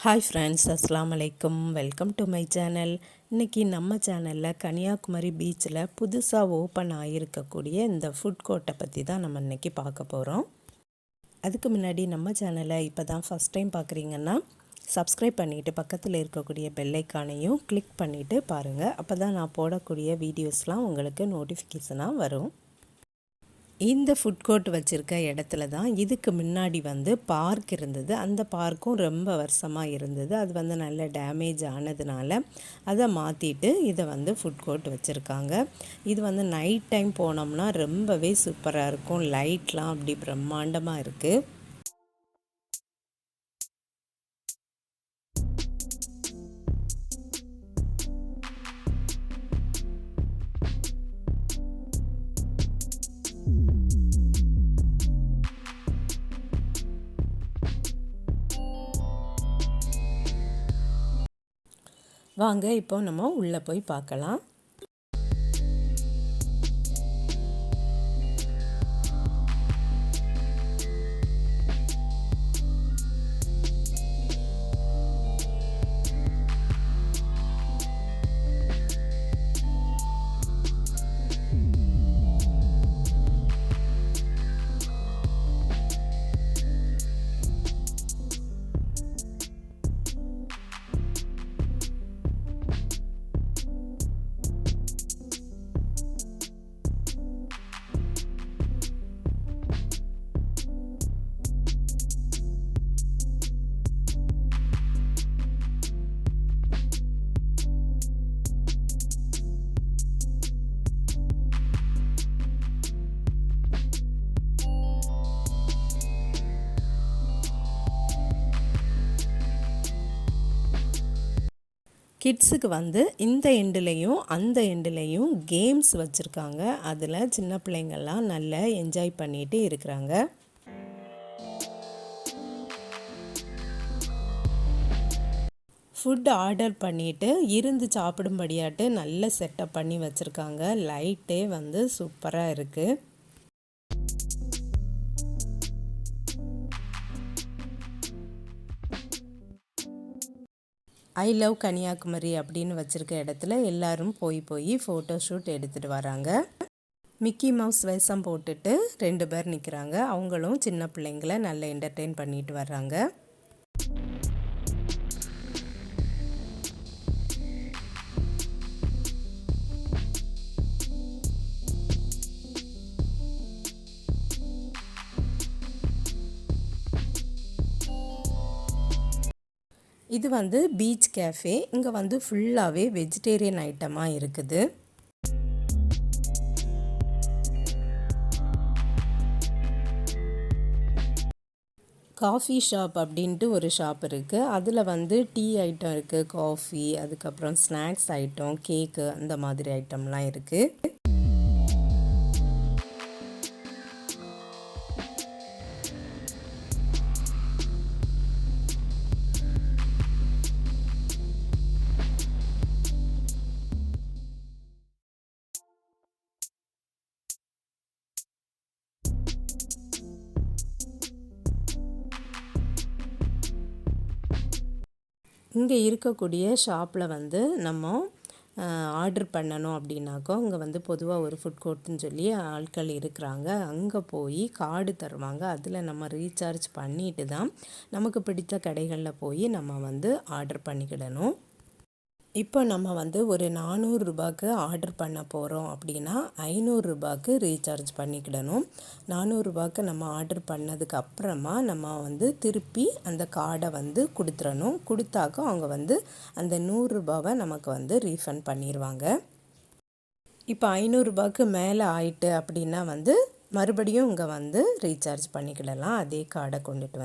Hi friends, அஸ்ஸலாமு அலைக்கும். Welcome to my channel. இன்றைக்கி நம்ம சேனலில் கன்னியாகுமரி பீச்சில் புதுசாக ஓப்பன் ஆகியிருக்கக்கூடிய இந்த ஃபுட் கோர்ட்டை பற்றி தான் நம்ம இன்றைக்கி பார்க்க போகிறோம். அதுக்கு முன்னாடி நம்ம சேனலை இப்போ தான் ஃபஸ்ட் டைம் பார்க்குறீங்கன்னா சப்ஸ்கிரைப் பண்ணிவிட்டு பக்கத்தில் இருக்கக்கூடிய பெல் ஐக்கானையும் கிளிக் பண்ணிவிட்டு பாருங்கள். அப்போ தான் நான் போடக்கூடிய வீடியோஸ்லாம் உங்களுக்கு நோட்டிஃபிகேஷனாக வரும். இந்த ஃபுட் கோர்ட் வச்சுருக்க இடத்துல தான் இதுக்கு முன்னாடி பார்க் இருந்தது. அந்த பார்க்கும் ரொம்ப வருஷமாக இருந்தது. அது நல்ல டேமேஜ் ஆனதுனால அதை மாற்றிட்டு இதை ஃபுட் கோர்ட் வச்சுருக்காங்க. இது நைட் டைம் போனோம்னா ரொம்பவே சூப்பராக இருக்கும். லைட்லாம் அப்படி பிரம்மாண்டமாக இருக்குது. வாங்க இப்போ நம்ம உள்ளே போய் பார்க்கலாம். கிட்ஸுக்கு இந்த எண்டுலேயும் அந்த எண்டுலேயும் கேம்ஸ் வச்சுருக்காங்க. அதில் சின்ன பிள்ளைங்கள்லாம் நல்லா என்ஜாய் பண்ணிட்டு இருக்கிறாங்க. ஃபுட் ஆர்டர் பண்ணிவிட்டு இருந்து சாப்பிடும்படியாட்டு நல்ல செட்டப் பண்ணி வச்சுருக்காங்க. லைட்டே சூப்பராக இருக்குது. ஐ லவ் கன்னியாகுமரி அப்படின்னு வச்சுருக்க இடத்துல எல்லோரும் போய் ஃபோட்டோ ஷூட் எடுத்துகிட்டு வராங்க. மிக்கி மவுஸ் வேஷம் போட்டுட்டு 2 பேர் நிற்கிறாங்க. அவங்களும் சின்ன பிள்ளைங்களை நல்லா என்டர்டெயின் பண்ணிட்டு வர்றாங்க. இது பீச் கேஃபே. இங்கே ஃபுல்லாகவே வெஜிடேரியன் ஐட்டமாக இருக்குது. காஃபி ஷாப் அப்படின்ட்டு ஒரு ஷாப் இருக்குது. அதில் டீ ஐட்டம் இருக்குது, காஃபி, அதுக்கப்புறம் ஸ்நாக்ஸ் ஐட்டம், கேக்கு, அந்த மாதிரி ஐட்டம்லாம் இருக்குது. இங்கே இருக்கக்கூடிய ஷாப்பில் நம்ம ஆர்டர் பண்ணணும் அப்படின்னாக்கோ இங்கே பொதுவாக ஒரு ஃபுட் கோர்ட்டுன்னு சொல்லி ஆட்கள் இருக்கிறாங்க. அங்கே போய் கார்டு தருவாங்க. அதில் நம்ம ரீசார்ஜ் பண்ணிட்டு தான் நமக்கு பிடித்த கடைகளில் போய் நம்ம ஆர்டர் பண்ணிக்கிடணும். இப்போ நம்ம ஒரு 400 ரூபாய்க்கு ஆர்டர் பண்ண போகிறோம் அப்படின்னா 500 ரூபாய்க்கு ரீசார்ஜ் பண்ணிக்கிடணும். 400 ரூபாய்க்கு நம்ம ஆர்டர் பண்ணதுக்கு அப்புறமா நம்ம திருப்பி அந்த கார்டை கொடுத்துடணும். கொடுத்தாக்க அவங்க அந்த 100 ரூபாவை நமக்கு ரீஃபண்ட் பண்ணிடுவாங்க. இப்போ 500 ரூபாய்க்கு மேலே ஆயிட்டு அப்படின்னா மறுபடியும் இங்கே ரீசார்ஜ் பண்ணிக்கிடலாம். அதே கார்டை கொண்டுட்டு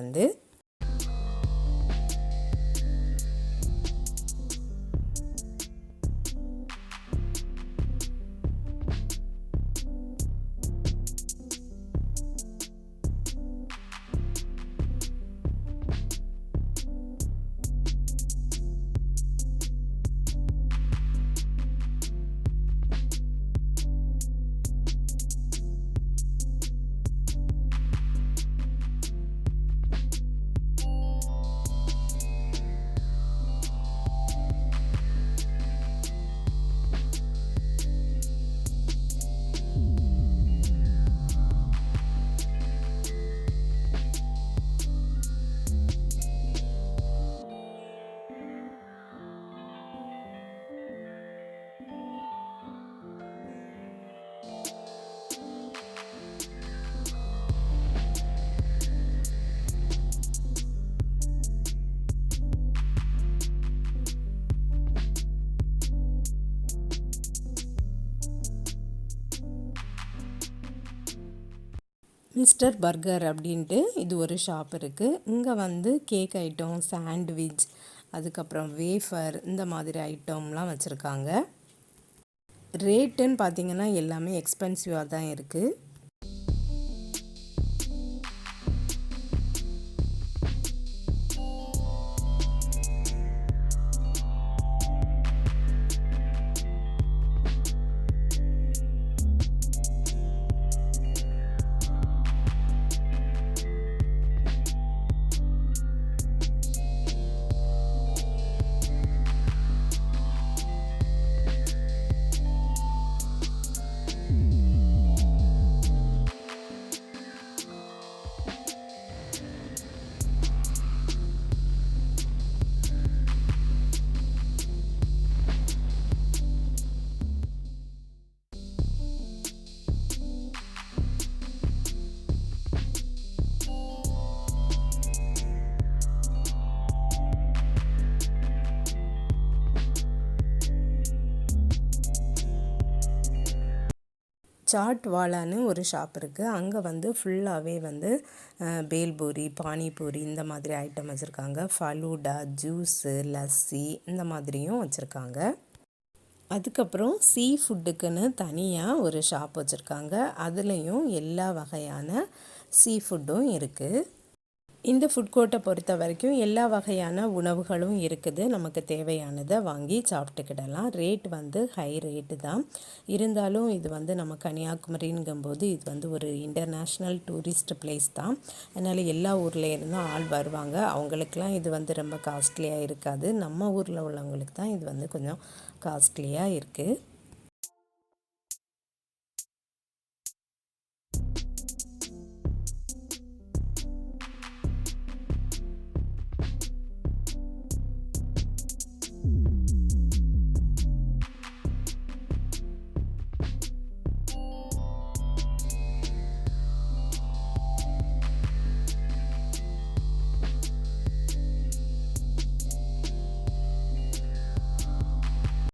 மிஸ்டர் பர்கர் அப்படின்ட்டு இது ஒரு ஷாப் இருக்குது. இங்கே வந்து கேக் ஐட்டம், சாண்ட்விச், அதுக்கப்புறம் வேஃபர் இந்த மாதிரி ஐட்டம்லாம் வச்சுருக்காங்க. ரேட்டுன்னு பார்த்திங்கன்னா எல்லாமே எக்ஸ்பென்சிவாக தான் இருக்குது. சாட் வாலான்னு ஒரு ஷாப் இருக்குது. அங்கே வந்து ஃபுல்லாகவே வந்து பேல்பூரி, பானிபூரி இந்த மாதிரி ஐட்டம் வச்சுருக்காங்க. ஃபலூடா, ஜூஸு, லஸ்ஸி இந்த மாதிரியும் வச்சுருக்காங்க. அதுக்கப்புறம் சீ ஃபுட்டுக்குன்னு தனியாக ஒரு ஷாப் வச்சுருக்காங்க. அதுலேயும் எல்லா வகையான சீ ஃபுட்டும் இருக்குது. இந்த ஃபுட் கோர்ட்டை பொறுத்த வரைக்கும் எல்லா வகையான உணவுகளும் இருக்குது. நமக்கு தேவையானதை வாங்கி சாப்பிட்டுக்கிடலாம். ரேட் வந்து ஹை ரேட்டு தான். இருந்தாலும் இது வந்து நம்ம கன்னியாகுமரிங்கும்போது இது வந்து ஒரு இன்டர்நேஷ்னல் டூரிஸ்ட் பிளேஸ் தான். அதனால் எல்லா ஊரில் இருந்தும் ஆள் வருவாங்க. அவங்களுக்கெல்லாம் இது வந்து ரொம்ப காஸ்ட்லியாக இருக்காது. நம்ம ஊரில் உள்ளவங்களுக்கு தான் இது வந்து கொஞ்சம் காஸ்ட்லியாக இருக்குது.